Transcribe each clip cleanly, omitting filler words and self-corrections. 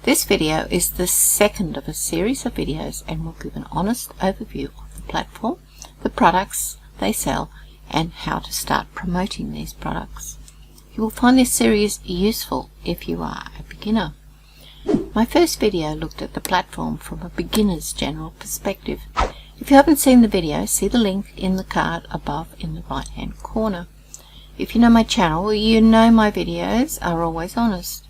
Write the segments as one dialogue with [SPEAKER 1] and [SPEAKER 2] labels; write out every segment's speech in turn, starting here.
[SPEAKER 1] This video is the second of a series of videos and will give an honest overview of the platform, the products they sell, and how to start promoting these products. You will find this series useful if you are a beginner. My first video looked at the platform from a beginner's general perspective. If you haven't seen the video, see the link in the card above in the right hand corner. If you know my channel, you know my videos are always honest.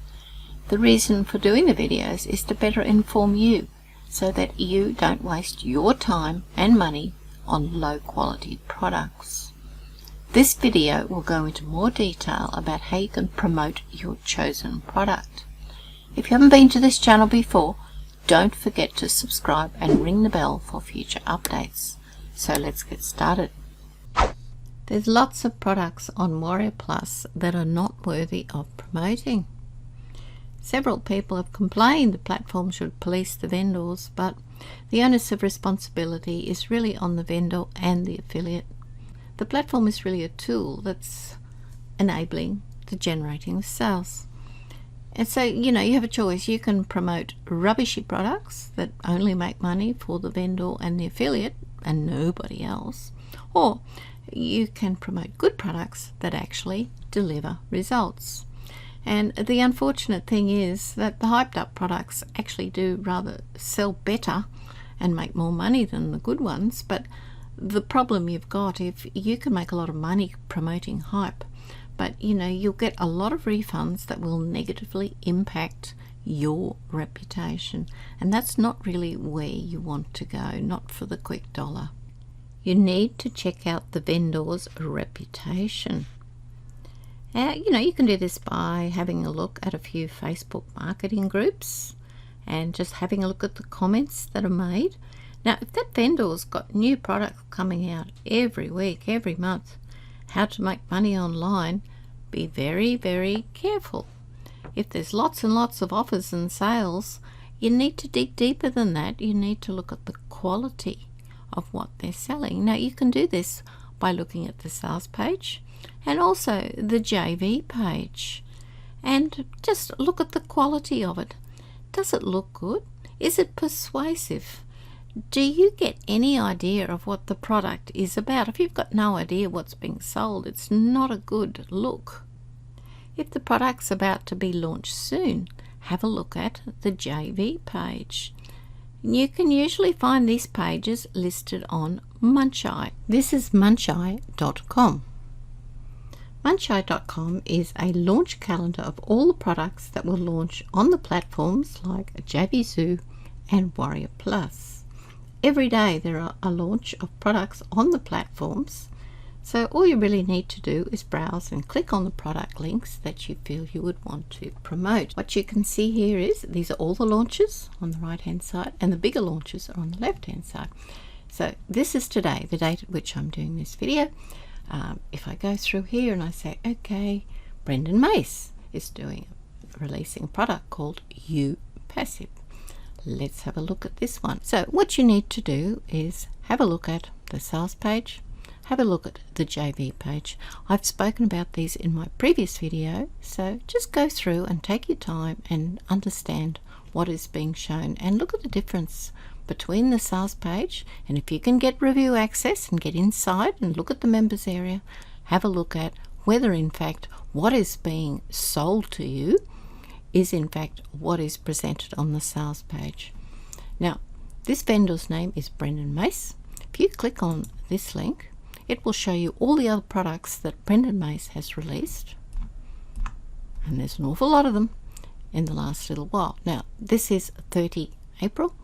[SPEAKER 1] The reason for doing the videos is to better inform you so that you don't waste your time and money on low quality products. This video will go into more detail about how you can promote your chosen product. If you haven't been to this channel before, don't forget to subscribe and ring the bell for future updates. So let's get started. There's lots of products on WarriorPlus that are not worthy of promoting. Several people have complained the platform should police the vendors, but the onus of responsibility is really on the vendor and the affiliate. The platform is really a tool that's enabling the generating of sales. And so, you have a choice. You can promote rubbishy products that only make money for the vendor and the affiliate and nobody else. Or you can promote good products that actually deliver results. And the unfortunate thing is that the hyped up products actually do rather sell better and make more money than the good ones. But the problem you've got, if you can make a lot of money promoting hype, but you'll get a lot of refunds that will negatively impact your reputation, and that's not really where you want to go, not for the quick dollar. You need to check out the vendor's reputation. You can do this by having a look at a few Facebook marketing groups and just having a look at the comments that are made. Now, if that vendor's got new products coming out every week, every month, how to make money online, be very, very careful. If there's lots and lots of offers and sales, you need to dig deeper than that. You need to look at the quality of what they're selling. Now, you can do this by looking at the sales page and also the JV page, and just look at the quality of it. Does it look good? Is it persuasive? Do you get any idea of what the product is about? If you've got no idea what's being sold, it's not a good look. If the product's about to be launched soon, have a look at the JV page. You can usually find these pages listed on Muncheye. This is Muncheye.com. Muncheye.com is a launch calendar of all the products that will launch on the platforms like JV Zoo and WarriorPlus. Every day there are a launch of products on the platforms, so all you really need to do is browse and click on the product links that you feel you would want to promote. What you can see here is these are all the launches on the right hand side, and the bigger launches are on the left hand side. So this is today, the date at which I'm doing this video. If I go through here and I say, okay, Brendan Mace is releasing a product called U Passive. Let's have a look at this one. So what you need to do is have a look at the sales page, have a look at the JV page. I've spoken about these in my previous video, so just go through and take your time and understand what is being shown and look at the difference between the sales page. And if you can get review access and get inside and look at the members area, have a look at whether in fact what is being sold to you is in fact what is presented on the sales page. Now, this vendor's name is Brendan Mace. If you click on this link, it will show you all the other products that Brendan Mace has released, and there's an awful lot of them in the last little while. Now, this is 30 April.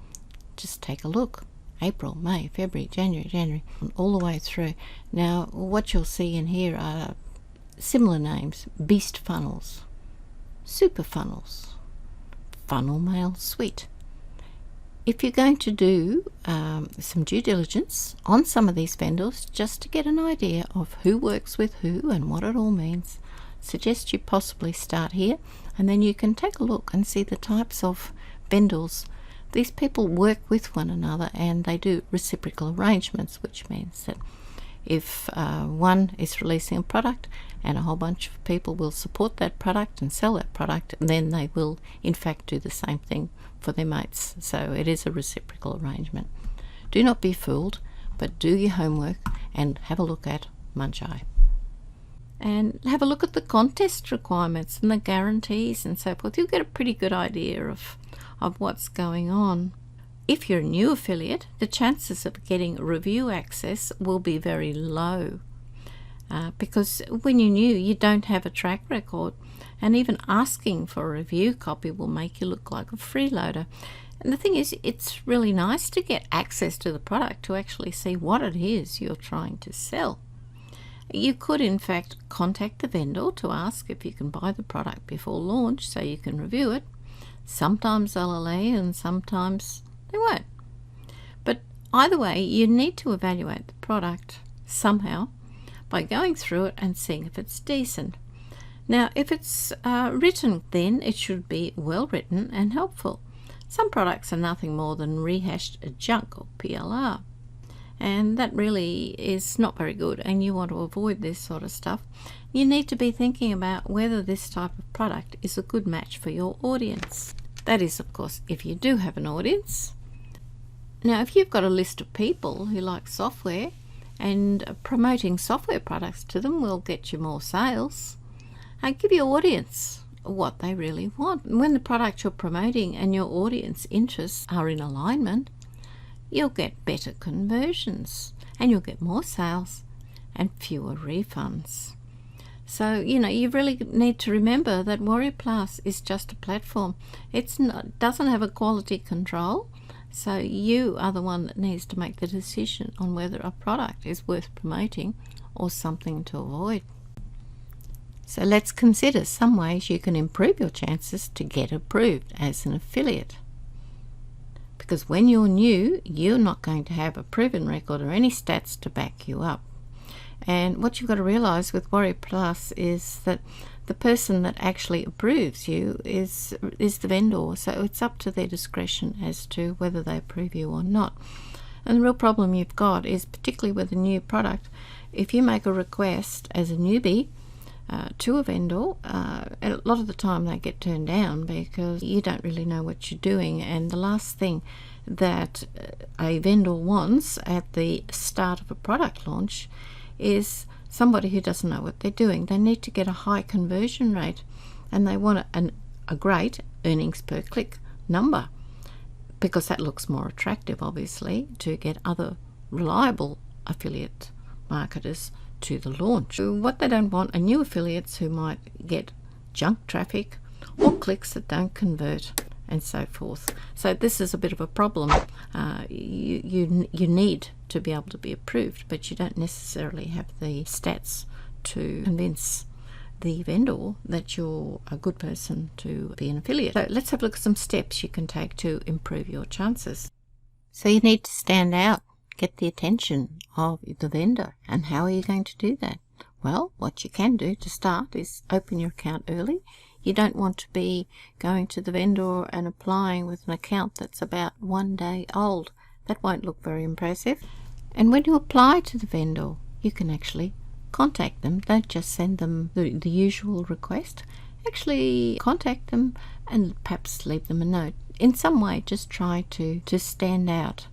[SPEAKER 1] Just take a look. April, May, February, January, and all the way through. Now, what you'll see in here are similar names: Beast Funnels, Super Funnels, Funnel Mail Suite. If you're going to do some due diligence on some of these vendors, just to get an idea of who works with who and what it all means, suggest you possibly start here, and then you can take a look and see the types of vendors. These people work with one another and they do reciprocal arrangements, which means that if one is releasing a product and a whole bunch of people will support that product and sell that product, then they will in fact do the same thing for their mates. So it is a reciprocal arrangement. Do not be fooled, but do your homework and have a look at Muncheye. And have a look at the contest requirements and the guarantees and so forth. You'll get a pretty good idea of what's going on. If you're a new affiliate, the chances of getting review access will be very low, because when you're new, you don't have a track record, and even asking for a review copy will make you look like a freeloader. And the thing is, it's really nice to get access to the product to actually see what it is you're trying to sell. You could in fact contact the vendor to ask if you can buy the product before launch so you can review it. Sometimes they'll allow you and sometimes they won't. But either way, you need to evaluate the product somehow by going through it and seeing if it's decent. Now, if it's written, then it should be well written and helpful. Some products are nothing more than rehashed junk, or PLR, and that really is not very good, and you want to avoid this sort of stuff. You need to be thinking about whether this type of product is a good match for your audience. That is, of course, if you do have an audience. Now, if you've got a list of people who like software, and promoting software products to them will get you more sales, give your audience what they really want. When the product you're promoting and your audience interests are in alignment, you'll get better conversions and you'll get more sales and fewer refunds. So, you really need to remember that WarriorPlus is just a platform. It doesn't have a quality control, so you are the one that needs to make the decision on whether a product is worth promoting or something to avoid. So let's consider some ways you can improve your chances to get approved as an affiliate. Because when you're new, you're not going to have a proven record or any stats to back you up. And what you've got to realize with WarriorPlus is that the person that actually approves you is the vendor, so it's up to their discretion as to whether they approve you or not. And the real problem you've got is, particularly with a new product, if you make a request as a newbie to a vendor, a lot of the time they get turned down because you don't really know what you're doing, and the last thing that a vendor wants at the start of a product launch is somebody who doesn't know what they're doing. They need to get a high conversion rate, and they want a great earnings per click number, because that looks more attractive, obviously, to get other reliable affiliate marketers to the launch. What they don't want are new affiliates who might get junk traffic or clicks that don't convert and so forth. So this is a bit of a problem. You need to be able to be approved, but you don't necessarily have the stats to convince the vendor that you're a good person to be an affiliate. So let's have a look at some steps you can take to improve your chances. So you need to stand out, get the attention of the vendor. And how are you going to do that? Well, what you can do to start is open your account early. You don't want to be going to the vendor and applying with an account that's about 1 day old. That won't look very impressive. And when you apply to the vendor, you can actually contact them. Don't just send them the usual request. Actually contact them and perhaps leave them a note. In some way, just try to stand out.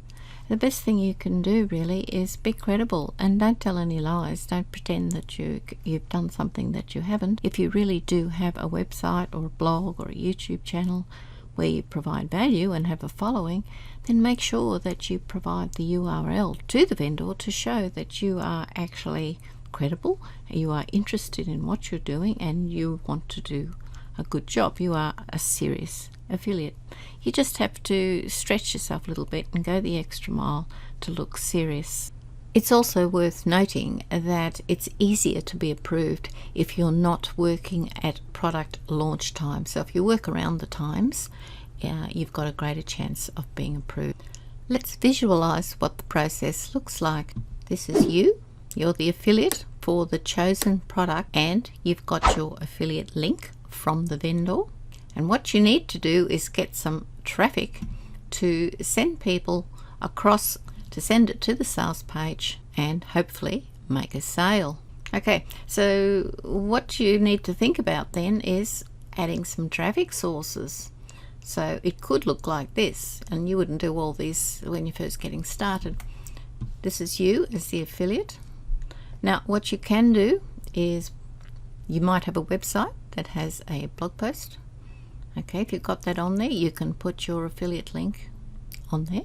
[SPEAKER 1] The best thing you can do really is be credible and don't tell any lies. Don't pretend that you've done something that you haven't. If you really do have a website or a blog or a YouTube channel where you provide value and have a following, then make sure that you provide the URL to the vendor to show that you are actually credible, you are interested in what you're doing, and you want to do a good job. You are a serious affiliate. You just have to stretch yourself a little bit and go the extra mile to look serious. It's also worth noting that it's easier to be approved if you're not working at product launch time. So if you work around the times, you've got a greater chance of being approved. Let's visualize what the process looks like. This is you. You're the affiliate for the chosen product, and you've got your affiliate link from the vendor. And what you need to do is get some traffic to send people across, to send it to the sales page, and hopefully make a sale. Okay, so what you need to think about then is adding some traffic sources. So it could look like this, and you wouldn't do all these when you're first getting started. This is you as the affiliate. Now what you can do is you might have a website that has a blog post. Okay, if you've got that on there, you can put your affiliate link on there.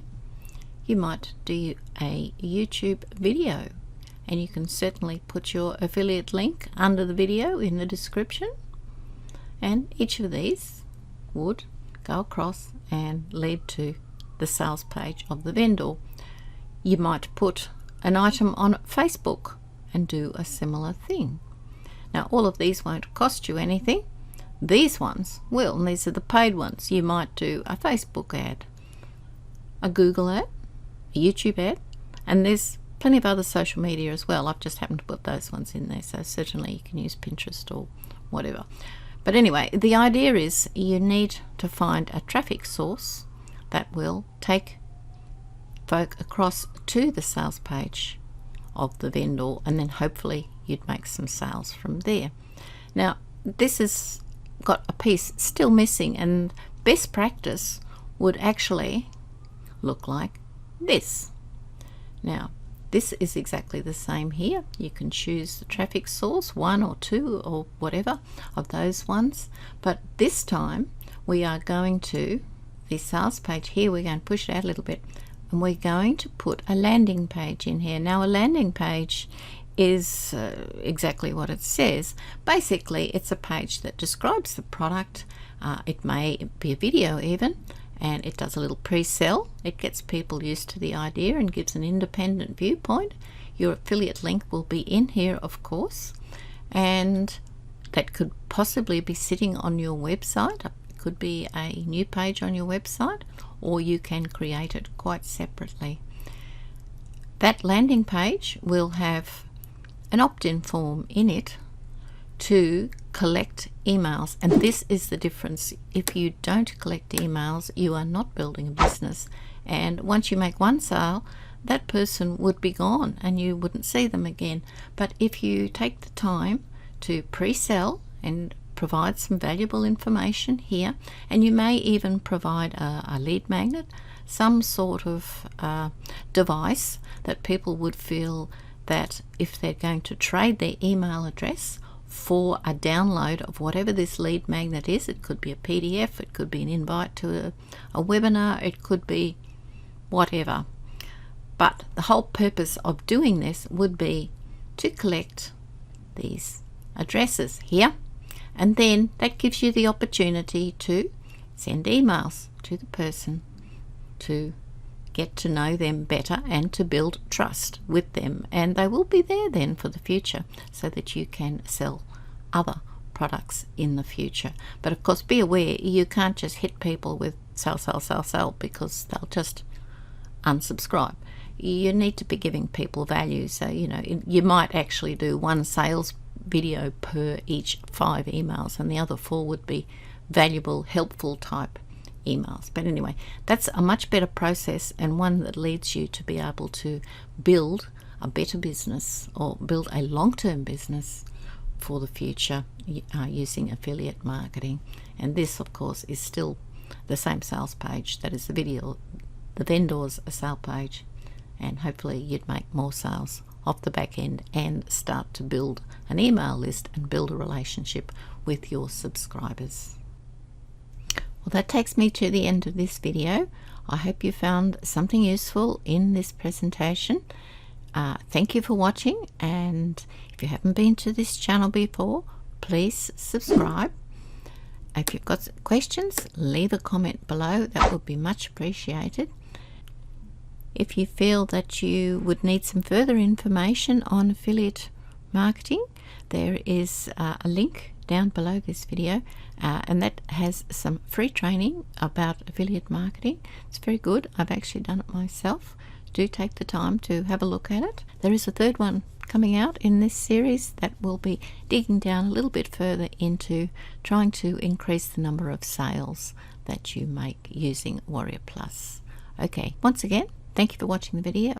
[SPEAKER 1] You might do a YouTube video, and you can certainly put your affiliate link under the video in the description, and each of these would go across and lead to the sales page of the vendor. You might put an item on Facebook and do a similar thing. Now all of these won't cost you anything. These ones will, and these are the paid ones. You might do a Facebook ad, a Google ad, a YouTube ad, and there's plenty of other social media as well. I've just happened to put those ones in there, so certainly you can use Pinterest or whatever. But anyway, the idea is you need to find a traffic source that will take folk across to the sales page of the vendor, and then hopefully you'd make some sales from there. Now this has got a piece still missing, and best practice would actually look like this. Now this is exactly the same here. You can choose the traffic source, 1 or 2 or whatever of those ones, but this time we are going to the sales page here. We're going to push it out a little bit, and we're going to put a landing page in here. Now a landing page is exactly what it says. Basically it's a page that describes the product. It may be a video even, and it does a little pre-sell. It gets people used to the idea and gives an independent viewpoint. Your affiliate link will be in here, of course, and that could possibly be sitting on your website. It could be a new page on your website, or you can create it quite separately. That landing page will have an opt-in form in it to collect emails, and this is the difference. If you don't collect emails, you are not building a business, and once you make one sale, that person would be gone and you wouldn't see them again. But if you take the time to pre-sell and provide some valuable information here, and you may even provide a lead magnet, some sort of device that people would feel that if they're going to trade their email address for a download of whatever this lead magnet is, it could be a PDF, it could be an invite to a webinar, it could be whatever. But the whole purpose of doing this would be to collect these addresses here, and then that gives you the opportunity to send emails to the person to get to know them better and to build trust with them, and they will be there then for the future so that you can sell other products in the future. But of course be aware, you can't just hit people with sell, sell, sell, sell, because they'll just unsubscribe. You need to be giving people value, so you know, you might actually do one sales video per each 5 emails, and the other 4 would be valuable, helpful type emails. But anyway, that's a much better process, and one that leads you to be able to build a better business or build a long-term business for the future using affiliate marketing. And this of course is still the same sales page that is the video, the vendor's sale page, and hopefully you'd make more sales off the back end and start to build an email list and build a relationship with your subscribers. Well, that takes me to the end of this video. I hope you found something useful in this presentation. Thank you for watching, and if you haven't been to this channel before, please subscribe. If you've got questions, leave a comment below. That would be much appreciated. If you feel that you would need some further information on affiliate marketing, there is a link down below this video, and that has some free training about affiliate marketing. It's very good. I've actually done it myself. Do take the time to have a look at it. There is a third one coming out in this series that will be digging down a little bit further into trying to increase the number of sales that you make using WarriorPlus. Okay, once again, thank you for watching the video.